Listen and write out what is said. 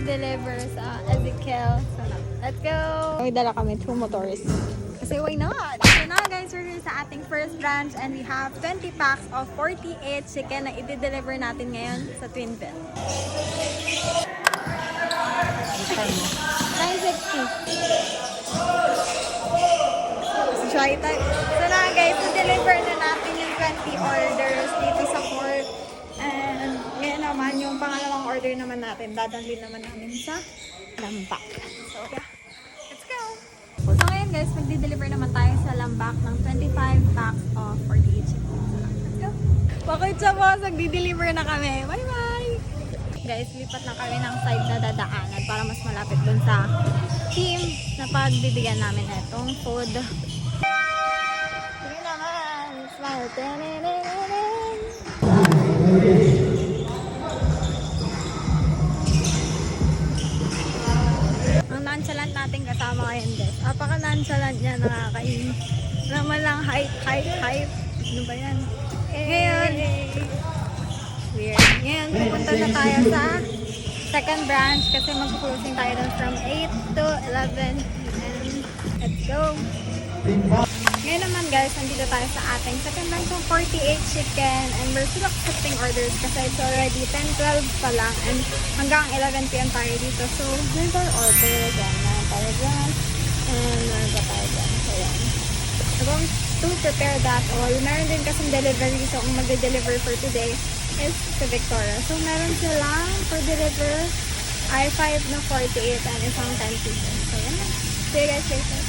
i-deliver sa Ezekiel. So, let's go! May dala kami 2 motors. Kasi why not? So now guys, we're here sa ating first branch and we have 20 packs of 48 chicken na i-deliver natin ngayon sa Twinbit. 960. Try type. So na guys, i-deliver na natin yung 20 orders dito sa port. And ngayon naman, yung pangalawang order naman natin, dadalhin naman namin sa Lambak. So yeah, let's go! So ngayon guys, magdi-deliver naman tayo sa Lambak ng 25 packs of 48 chicken. So let's go! Bakit siya boss? Magdi-deliver na kami. Bye-bye! Guys, lipat na kami ng side na dadaanan para mas malapit dun sa team na pagbibigyan namin itong food. Sige naman! Smile! Ang nonchalant natin kasama ngayon guys. Napaka-nonchalant niya, nakakainis. Naman lang hype. Ano ba yan? Ngayon, weird. Ngayon, pupunta na tayo sa second branch kasi mag-closing tayo doon from 8 to 11 p.m. Let's go! Ngayon naman guys, nandito tayo sa ating second branch ng 48 chicken and we're still accepting orders kasi it's already 10-12 pa lang and hanggang 11 p.m. tayo dito. So, here's our order. Then, meron tayo dyan and meron pa tayo dyan. So, yan. We're going to prepare that all. Meron din kasing delivery. So, kung mag-deliver for today is sa Victoria. So, meron silang for deliver I5 na 48 and isang 10 pieces. So, yan. See you guys later.